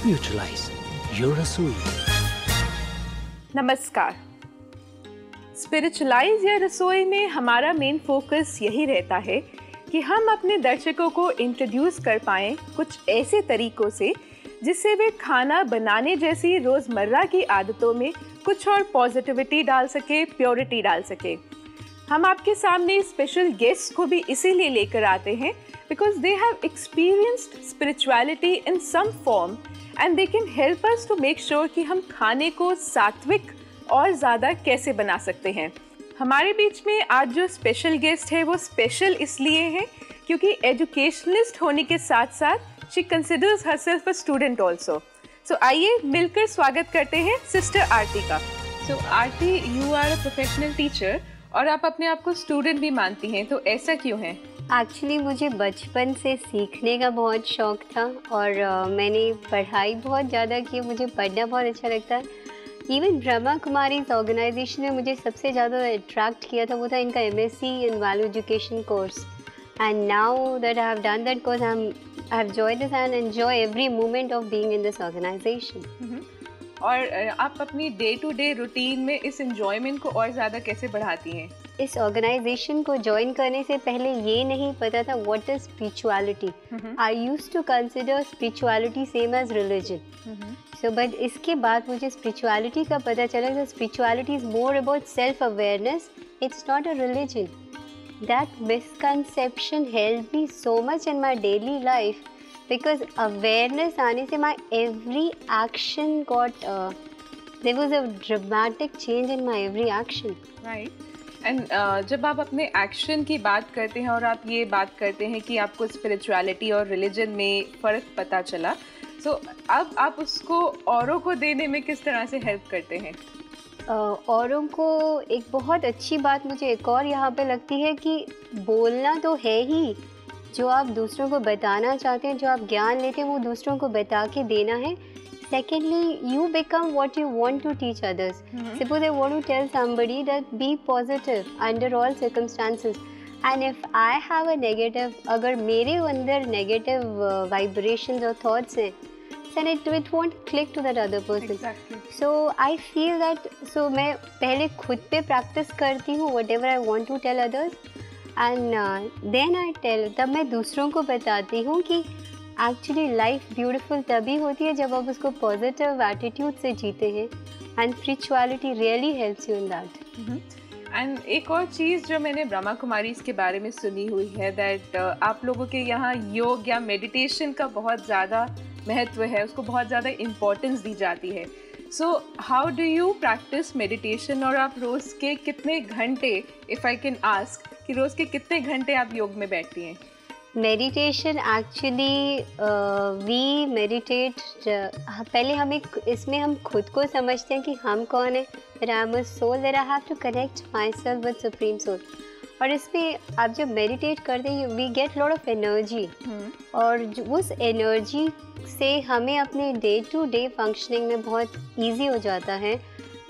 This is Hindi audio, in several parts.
Spiritualize your रसोई। नमस्कार। स्पिरिचुअलाइज या रसोई में हमारा मेन फोकस यही रहता है कि हम अपने दर्शकों को इंट्रोड्यूस कर पाएं कुछ ऐसे तरीकों से जिससे वे खाना बनाने जैसी रोज़मर्रा की आदतों में कुछ और पॉजिटिविटी डाल सके, प्योरिटी डाल सके। हम आपके सामने स्पेशल गेस्ट को भी इसीलिए लेकर आते हैं because they have experienced spirituality in some form and they can help us to make sure कि हम खाने को सात्विक और ज़्यादा कैसे बना सकते हैं। हमारे बीच में आज जो स्पेशल गेस्ट है वो स्पेशल इसलिए है क्योंकि एजुकेशनिस्ट होने के साथ साथ she considers herself a student also. So आइए मिलकर स्वागत करते हैं सिस्टर आरती का। So Aarti, you are a professional teacher और आप अपने आप को स्टूडेंट भी मानती हैं, तो ऐसा क्यों है? एक्चुअली मुझे बचपन से सीखने का बहुत शौक़ था और मैंने पढ़ाई बहुत ज़्यादा की, मुझे पढ़ना बहुत अच्छा लगता है। इवन ब्रह्मा कुमारीज ऑर्गेनाइजेशन में मुझे सबसे ज़्यादा अट्रैक्ट किया था वो था इनका MSc in value education course. And now that I have done that course I have enjoyed this and enjoy every moment of being in this organisation. और आप अपनी डे टू डे रूटीन में इस एंजॉयमेंट को और ज़्यादा कैसे बढ़ाती हैं? इस ऑर्गेनाइजेशन को ज्वाइन करने से पहले ये नहीं पता था what is spirituality. I used to consider spirituality same as religion. So but इसके बाद मुझे स्पिरिचुअलिटी का पता चला कि spirituality is more about self awareness, it's not a religion. That misconception help me so much in my daily life because awareness आने से my every action got there was a dramatic change in my every action. Right. And जब आप अपने एक्शन की बात करते हैं और आप ये बात करते हैं कि आपको स्पिरिचुअलिटी और रिलीजन में फ़र्क पता चला, तो अब आप उसको औरों को देने में किस तरह से हेल्प करते हैं? औरों को एक बहुत अच्छी बात मुझे एक और यहाँ पे लगती है कि बोलना तो है ही, जो आप दूसरों को बताना चाहते हैं, जो आप ज्ञान लेते हैं वो दूसरों को बता के देना है। Secondly, you become what you want to teach others. Suppose I want to tell somebody that be positive under all circumstances. And if I have a negative, अगर मेरे अंदर negative vibrations or thoughts हैं, then it won't click to that other person. Exactly. So I feel that, so मैं पहले खुद पे practice करती हूँ whatever I want to tell others. And then I tell, तब मैं दूसरों को बताती हूँ कि एक्चुअली लाइफ ब्यूटीफुल तभी होती है जब आप उसको पॉजिटिव एटीट्यूड से जीते हैं and spirituality really helps you in that. And एक और चीज़ जो मैंने ब्रह्मा कुमारीज के बारे में सुनी हुई है दैट आप लोगों के यहाँ योग या मेडिटेशन का बहुत ज़्यादा महत्व है, उसको बहुत ज़्यादा इम्पोर्टेंस दी जाती है। So how do you practice meditation और आप रोज़ के कितने घंटे, इफ़ आई कैन आस्क, कि रोज़ के कितने घंटे आप योग में बैठती हैं? मेडिटेशन एक्चुअली वी मेडिटेट, पहले हम एक इसमें हम खुद को समझते हैं कि हम कौन है। That I am a soul, that I have to connect my self with supreme soul. और इसमें आप जब मेडिटेट करते हैं we get lot of energy और उस एनर्जी से हमें अपने डे टू डे फंक्शनिंग में बहुत ईजी हो जाता है।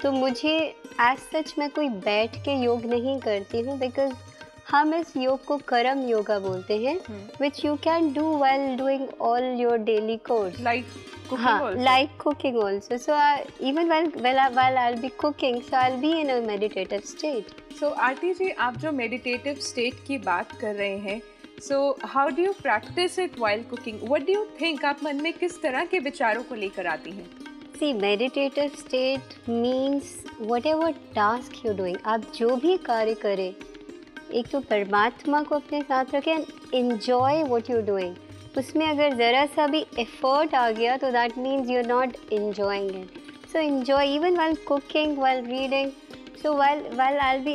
तो मुझे एज सच मैं कोई बैठ के योग नहीं करती हूँ बिकॉज हम इस योग को कर्म योगा बोलते हैं, which you can do while doing all your daily course like cooking also. So even while I'll be cooking, so I'll be in a meditative state. So आरती जी, आप जो meditative state की बात कर रहे हैं, so how do you practice it while cooking? What do you think? आप मन में किस तरह के विचारों को लेकर आती हैं? See, meditative state means whatever task you're doing, आप जो भी कार्य करें, एक तो परमात्मा को अपने साथ रखें and enjoy what you're doing. उसमें अगर ज़रा सा भी एफर्ट आ गया तो that means you are not enjoying it. So enjoy even while cooking, while reading. So while I'll be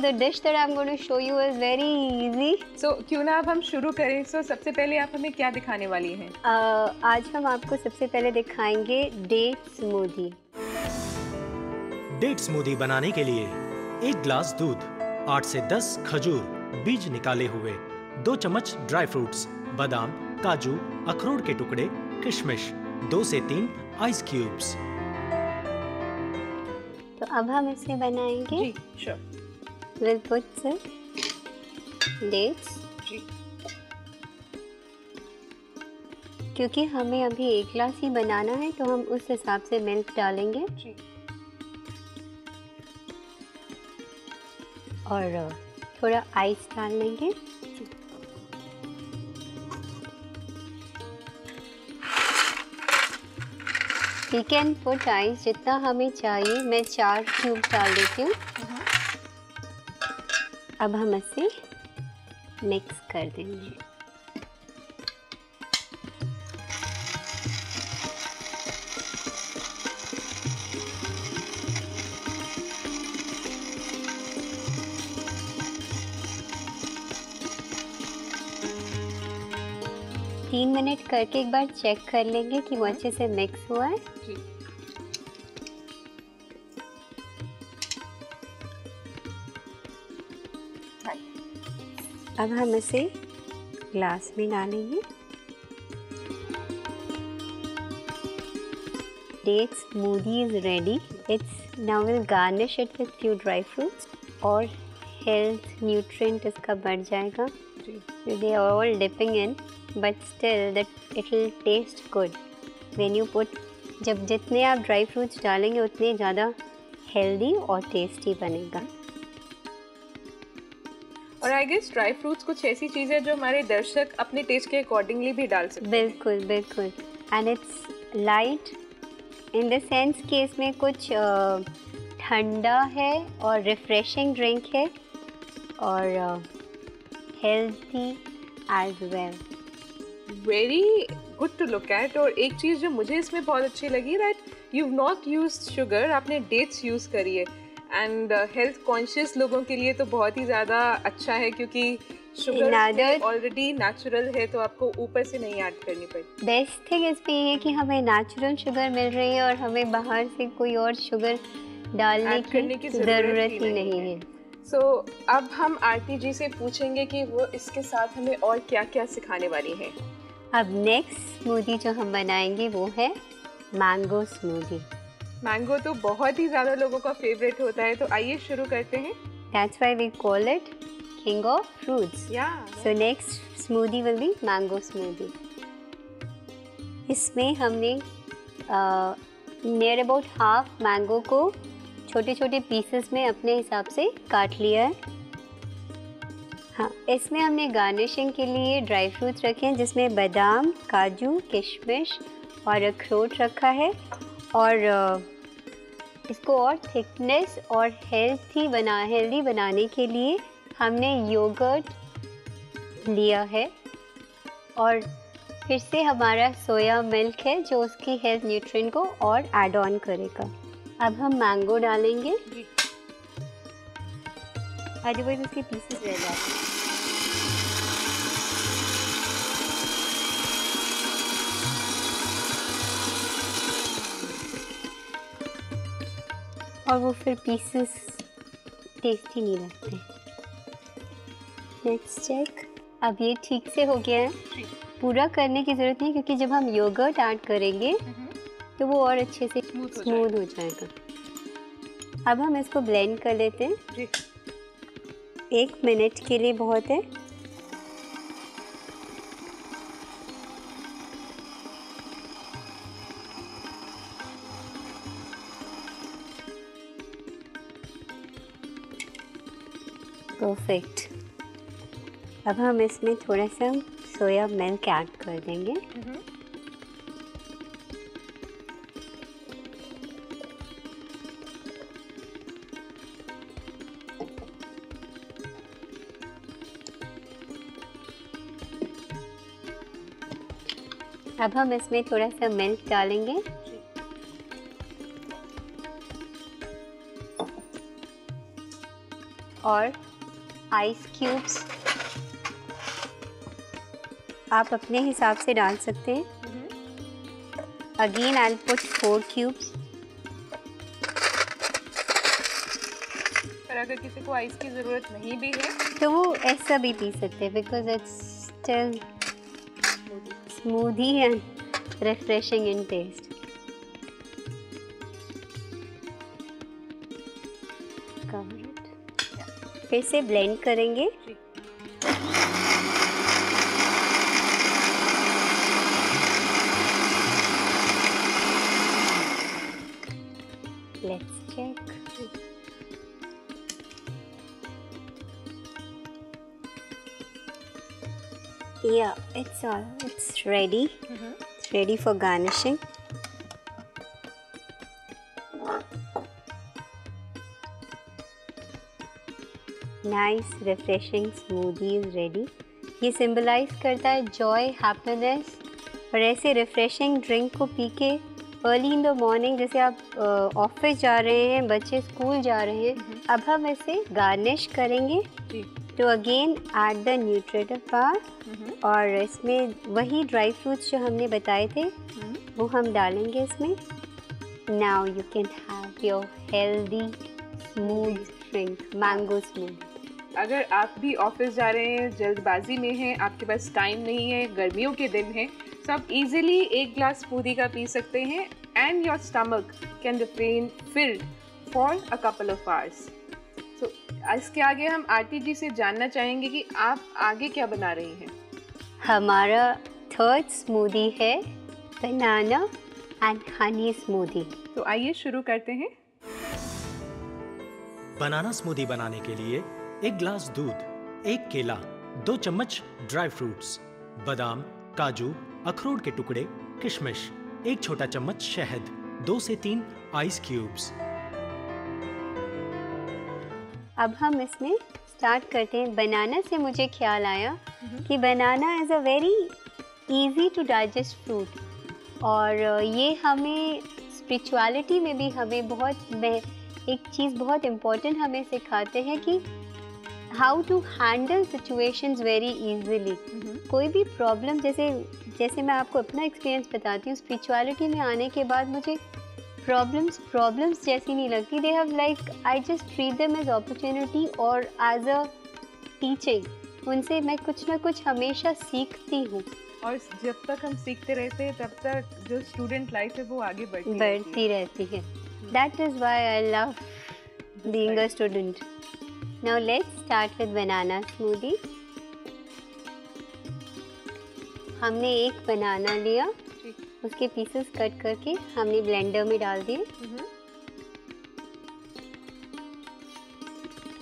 the dish that I'm going to show you is very easy. So क्यों ना अब हम शुरू करें। So सबसे पहले आप हमें क्या दिखाने वाली हैं? आज हम आपको सबसे पहले दिखाएंगे डेट स्मूदी। डेट स्मूदी बनाने के लिए 1 ग्लास दूध, 8 से 10 खजूर, बीज निकाले हुए, 2 चम्मच ड्राई फ्रूट्स, बादाम, काजू, अखरोट के टुकड़े, किशमिश, 2 से 3 आइस क्यूब्स। तो अब हम इसे बनाएंगे। जी, sure. We'll put some dates. जी। क्योंकि हमें अभी 1 ग्लास ही बनाना है तो हम उस हिसाब से मिल्क डालेंगे जी। और थोड़ा आइस डाल लेंगे। यू कैन पुट आइस जितना हमें चाहिए। मैं 4 क्यूब डाल देती हूँ। अब हम इसे मिक्स कर देंगे। तीन मिनट करके एक बार चेक कर लेंगे कि वो अच्छे से मिक्स हुआ है। जी। अब हम इसे ग्लास में डालेंगे। Date smoothie is ready. Now we'll garnish it with few dry fruits और health nutrient इसका बढ़ जाएगा। They are all dipping in, but still that it will taste good when you put। जब जितने आप ड्राई फ्रूट्स डालेंगे उतने ज़्यादा हेल्दी और टेस्टी बनेगा। और आई गेस ड्राई फ्रूट्स कुछ ऐसी चीज़ है जो हमारे दर्शक अपने टेस्ट के अकॉर्डिंगली भी डाल सकते हैं। बिल्कुल बिल्कुल। And its light in the sense कि इसमें कुछ ठंडा है और रिफ्रेशिंग ड्रिंक है और healthy as well. Very good to look at. और एक चीज़ जो मुझे इसमें बहुत अच्छी लगी that you not used sugar, आपने डेट्स यूज़ करी है। एंड हेल्थ कॉन्शियस लोगों के लिए तो बहुत ही ज़्यादा अच्छा है क्योंकि शुगर ऑलरेडी नेचुरल है तो आपको ऊपर से नहीं ऐड करनी पड़ती। बेस्ट थिंग इसमें ये है कि हमें नेचुरल शुगर मिल रही है और हमें बाहर से कोई और शुगर डालने की ज़रूरत ही नहीं है। सो अब हम आरती जी से पूछेंगे कि वो इसके साथ हमें और क्या क्या सिखाने वाली हैं। अब नेक्स्ट स्मूदी जो हम बनाएंगे वो है मैंगो स्मूदी। मैंगो तो बहुत ही ज़्यादा लोगों का फेवरेट होता है, तो आइए शुरू करते हैं। That's why we call it king of fruits. Yeah. So next smoothie will be mango smoothie. इसमें हमने near about half mango को छोटे छोटे पीसेस में अपने हिसाब से काट लिया है। हाँ, इसमें हमने गार्निशिंग के लिए ड्राई फ्रूट्स रखे हैं जिसमें बादाम, काजू, किशमिश और अखरोट रखा है। और इसको और थिकनेस और हेल्दी बनाने के लिए हमने योगर्ट लिया है और फिर से हमारा सोया मिल्क है जो उसकी हेल्थ न्यूट्रिएंट को और ऐड ऑन करेगा। अब हम मैंगो डालेंगे, अदरवाइज उसके पीसेस रह जाते हैं। और वो फिर पीसेस टेस्टी नहीं लगते। Let's check. अब ये ठीक से हो गया है। पूरा करने की ज़रूरत नहीं क्योंकि जब हम योगर्ट ऐड करेंगे तो वो और अच्छे से स्मूथ हो जाएगा। अब हम इसको ब्लेंड कर लेते हैं। 1 मिनट के लिए बहुत है। परफेक्ट। अब हम इसमें थोड़ा सा सोया मिल्क ऐड कर देंगे। अब हम इसमें थोड़ा सा मिल्क डालेंगे और आइस क्यूब्स आप अपने हिसाब से डाल सकते हैं। Again I will put 4 cubes. पर अगर किसी को आइस की ज़रूरत नहीं भी है तो वो ऐसा भी पी सकते हैं because it's still smoothie and refreshing in taste. फिर से ब्लेंड करेंगे। Yeah, it's ready. It's ready for garnishing. Nice refreshing smoothie is ready. ये सिंबलाइज करता है जॉय, हैप्पीनेस, और ऐसे रिफ्रेशिंग ड्रिंक को पी के अर्ली इन द मॉर्निंग, जैसे आप ऑफिस जा रहे हैं, बच्चे स्कूल जा रहे हैं, अब हम इसे गार्निश करेंगे तो again add the nutritive power, और इसमें वही ड्राई फ्रूट्स जो हमने बताए थे वो हम डालेंगे इसमें. Now you can have your healthy smooth drink, mango smoothie. अगर आप भी ऑफिस जा रहे हैं, जल्दबाजी में हैं, आपके पास टाइम नहीं है, गर्मियों के दिन हैं, तो आप इजीली एक ग्लास स्मूदी का पी सकते हैं and your stomach can remain filled for a couple of hours. So इसके आगे हम आरती जी से जानना चाहेंगे कि आप आगे क्या बना रही हैं. हमारा थर्ड स्मूदी है बनाना एंड हनी स्मूदी. तो आइए शुरू करते हैं. बनाना स्मूदी बनाने के लिए 1 ग्लास दूध, 1 केला, 2 चम्मच ड्राई फ्रूट्स, बादाम, काजू, अखरोट के टुकड़े, किशमिश, 1 छोटा चम्मच शहद, 2 से 3 आइस क्यूब्स. अब हम इसमें स्टार्ट करते हैं. बनाना से मुझे ख्याल आया कि banana is a very easy to digest fruit, और ये हमें स्पिरिचुअलिटी में भी हमें एक चीज़ बहुत इम्पोर्टेंट हमें सिखाते हैं कि how to handle situations very easily. कोई भी प्रॉब्लम, जैसे मैं आपको अपना एक्सपीरियंस बताती हूँ, स्पिरिचुअलिटी में आने के बाद मुझे प्रॉब्लम्स जैसी नहीं लगती. They have like, I just treat them as opportunity और एज अ टीचिंग. उनसे मैं कुछ ना कुछ हमेशा सीखती हूँ, और जब तक हम सीखते रहते हैं तब तक जो स्टूडेंट लाइफ है वो आगे बढ़ती रहती है. That is why I love being a student. Now let's start with banana smoothie. हमने एक बनाना लिया, उसके पीसेस कट करके हमने ब्लेंडर में डाल दिए.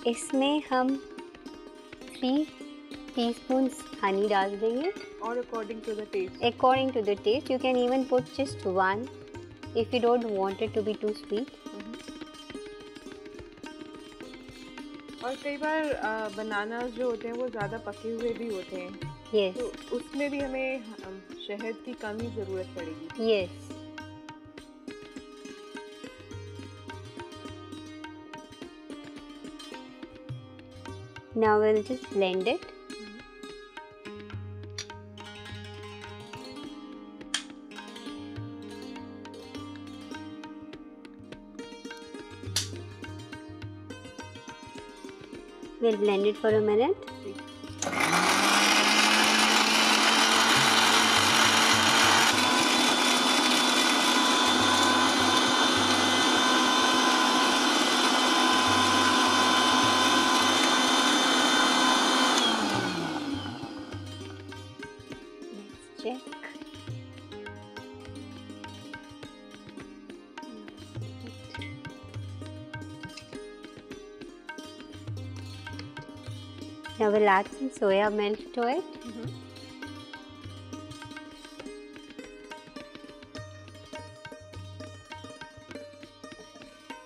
इसमें हम 3 टीस्पून्स हनी डाल देंगे, और according to the taste. You can even put just 1 if you don't want it to be too sweet. और कई बार बनाना जो होते हैं वो ज़्यादा पके हुए भी होते हैं. Yes. तो उसमें भी हमें शहद की कम ही ज़रूरत पड़ेगी. Yes. Now we'll just blend it. We'll blend it for a minute. Let's check. Now we'll add some soya milk to it.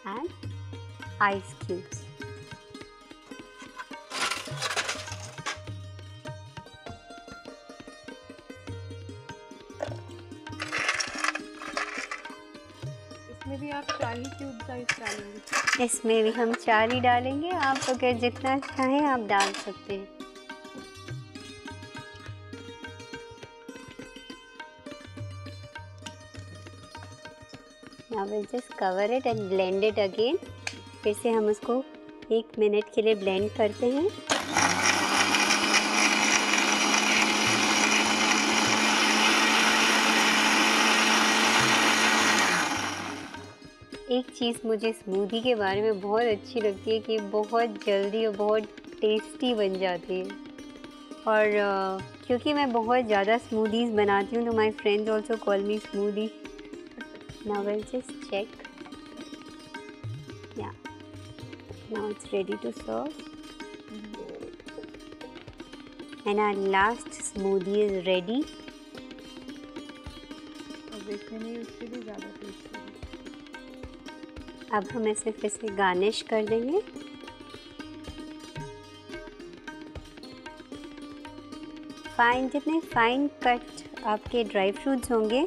And ice cubes. इसमें भी आप 4 ही क्यूब साइज डालेंगे. इसमें भी हम 4 ही डालेंगे. आप अगर जितना चाहें आप डाल सकते हैं. Now we'll just cover it and blend it again. फिर से हम उसको 1 मिनट के लिए ब्लेंड करते हैं. एक चीज़ मुझे स्मूदी के बारे में बहुत अच्छी लगती है कि बहुत जल्दी और बहुत टेस्टी बन जाती है. और क्योंकि मैं बहुत ज़्यादा स्मूदीज़ बनाती हूँ तो my friends also call me smoothie. Now we'll just check. Yeah. Now it's ready to serve. and our last smoothie is ready. और देखने में उससे भी ज़्यादा टेस्टी है। अब हम इसे फिर से गार्निश कर देंगे। जितने फाइन कट आपके ड्राई फ्रूट्स होंगे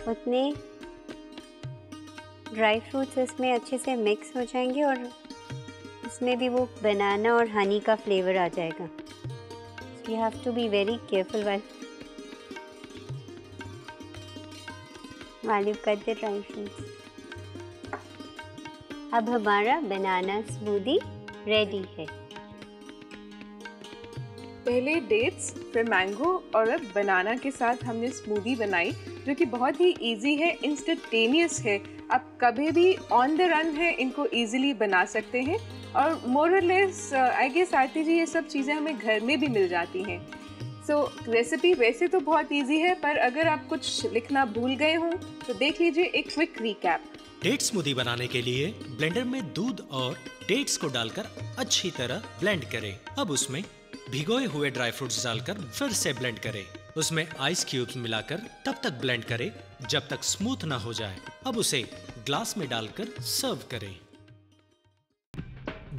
उतने ड्राई फ्रूट्स इसमें अच्छे से मिक्स हो जाएंगे और इसमें भी वो बनाना और हनी का फ्लेवर आ जाएगा। You have to be very careful while you cut the dry fruits. अब हमारा बनाना स्मूदी रेडी है। पहले डेट्स, फिर मैंगो और अब बनाना के साथ हमने स्मूदी बनाई जो कि बहुत ही इजी है, इंस्टेंटेनियस है। आप कभी भी ऑन द रन है इनको इजीली बना सकते हैं और मोर और लेस आई गेस आरती जी ये सब चीज़ें हमें घर में भी मिल जाती हैं। सो रेसिपी वैसे तो बहुत इजी है, पर अगर आप कुछ लिखना भूल गए हों तो देख लीजिए एक क्विक रिकैप। डेट स्मूदी बनाने के लिए ब्लेंडर में दूध और डेट्स को डालकर अच्छी तरह ब्लेंड करें। अब उसमें भिगोए हुए ड्राई फ्रूट्स डालकर फिर से ब्लेंड करें। उसमें आइस क्यूब्स मिलाकर तब तक ब्लेंड करें जब तक स्मूथ ना हो जाए। अब उसे ग्लास में डालकर सर्व करें।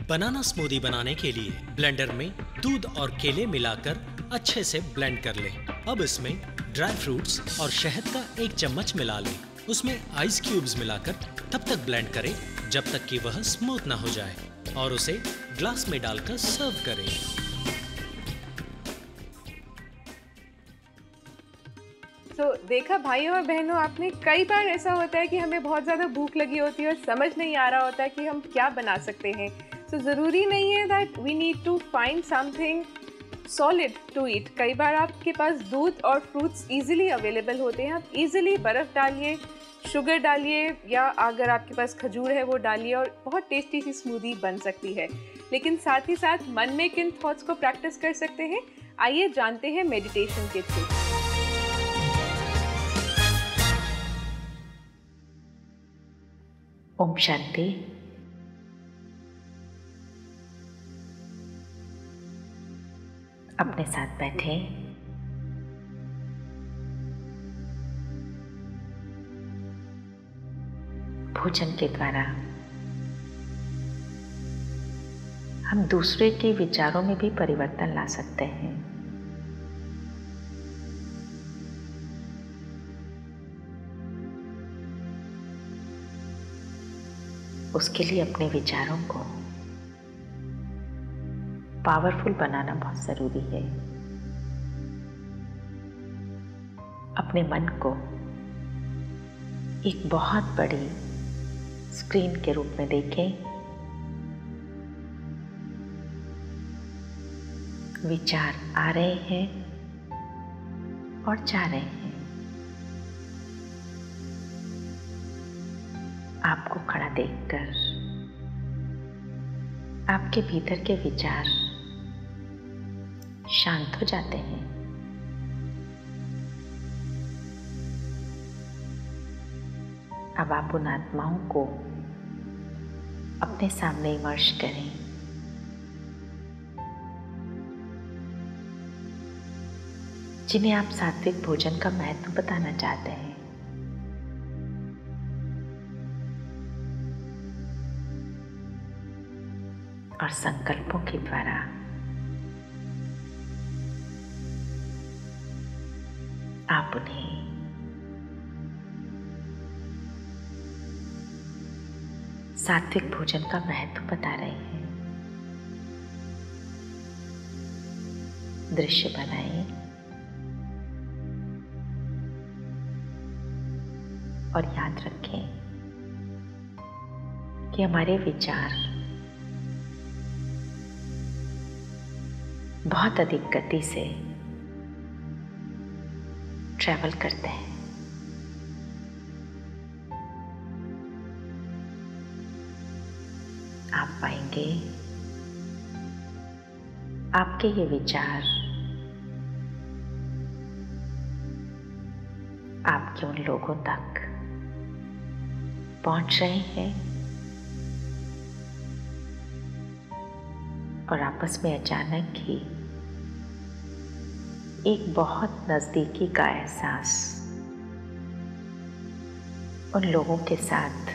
बनाना स्मूदी बनाने के लिए ब्लेंडर में दूध और केले मिलाकर अच्छे से ब्लेंड कर लें। अब इसमें ड्राई फ्रूट्स और शहद का 1 चम्मच मिला लें। उसमें आइस क्यूब्स मिलाकर तब तक ब्लेंड करें जब तक कि वह स्मूथ ना हो जाए और उसे ग्लास में डालकर सर्व करें। तो देखा भाइयों और बहनों, आपने कई बार ऐसा होता है कि हमें बहुत ज़्यादा भूख लगी होती है और समझ नहीं आ रहा होता है कि हम क्या बना सकते हैं। तो ज़रूरी नहीं है that we need to find something solid to eat. कई बार आपके पास दूध और फ्रूट्स इजीली अवेलेबल होते हैं। आप इजीली बर्फ़ डालिए, शुगर डालिए या अगर आपके पास खजूर है वो डालिए और बहुत टेस्टी सी स्मूदी बन सकती है। लेकिन साथ ही साथ मन में किन थॉट्स को प्रैक्टिस कर सकते हैं, आइए जानते हैं मेडिटेशन के थ्रू। ओम शांति। अपने साथ बैठे, भोजन के द्वारा हम दूसरे के विचारों में भी परिवर्तन ला सकते हैं। उसके लिए अपने विचारों को पावरफुल बनाना बहुत जरूरी है। अपने मन को एक बहुत बड़ी स्क्रीन के रूप में देखें। विचार आ रहे हैं और जा रहे हैं। आपको खड़ा देखकर आपके भीतर के विचार शांत हो जाते हैं। अब आप उन आत्माओं को अपने सामने इमर्ज करें। जिन्हें आप सात्विक भोजन का महत्व बताना चाहते हैं। और संकल्पों के द्वारा आप उन्हें सात्विक भोजन का महत्व बता रहे हैं। दृश्य बनाएं और याद रखें कि हमारे विचार बहुत अधिक गति से ट्रैवल करते हैं। आप पाएंगे आपके ये विचार आपके उन लोगों तक पहुंच रहे हैं और आपस में अचानक ही एक बहुत नज़दीकी का एहसास उन लोगों के साथ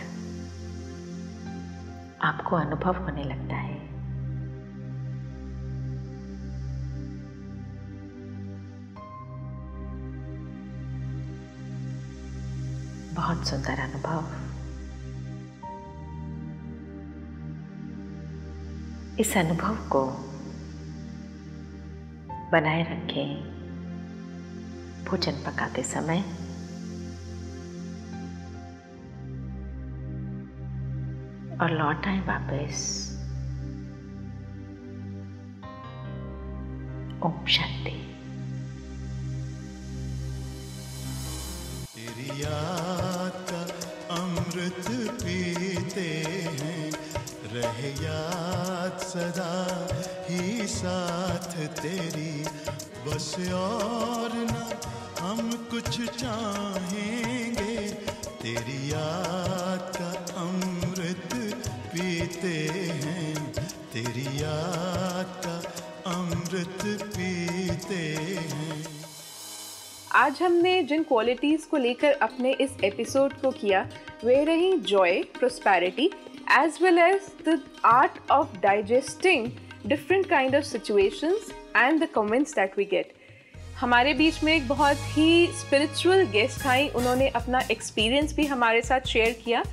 आपको अनुभव होने लगता है। बहुत सुंदर अनुभव। इस अनुभव को बनाए रखें भोजन पकाते समय। और लौट आए वापस। ओम शांति। तेरी याद का अमृत पीते हैं, रहे याद सदा ही साथ तेरी, बस और ना हम कुछ चाहेंगे, तेरी याद का अमृत पीते हैं, तेरी याद का अमृत पीते हैं। आज हमने जिन क्वालिटीज़ को लेकर अपने इस एपिसोड को किया वे रही Joy, prosperity as well as the art of digesting different kind of situations and the comments that we get. हमारे बीच में एक बहुत ही स्पिरिचुअल गेस्ट आई, उन्होंने अपना एक्सपीरियंस भी हमारे साथ शेयर किया।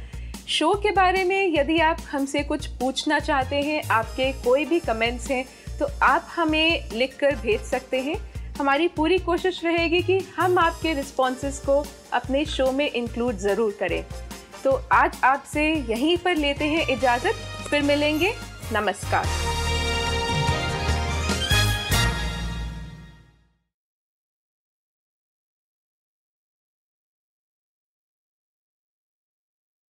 शो के बारे में यदि आप हमसे कुछ पूछना चाहते हैं, आपके कोई भी कमेंट्स हैं तो आप हमें लिखकर भेज सकते हैं। हमारी पूरी कोशिश रहेगी कि हम आपके रिस्पॉन्सेस को अपने शो में इंक्लूड ज़रूर करें। तो आज आपसे यहीं पर लेते हैं इजाज़त, फिर मिलेंगे। नमस्कार।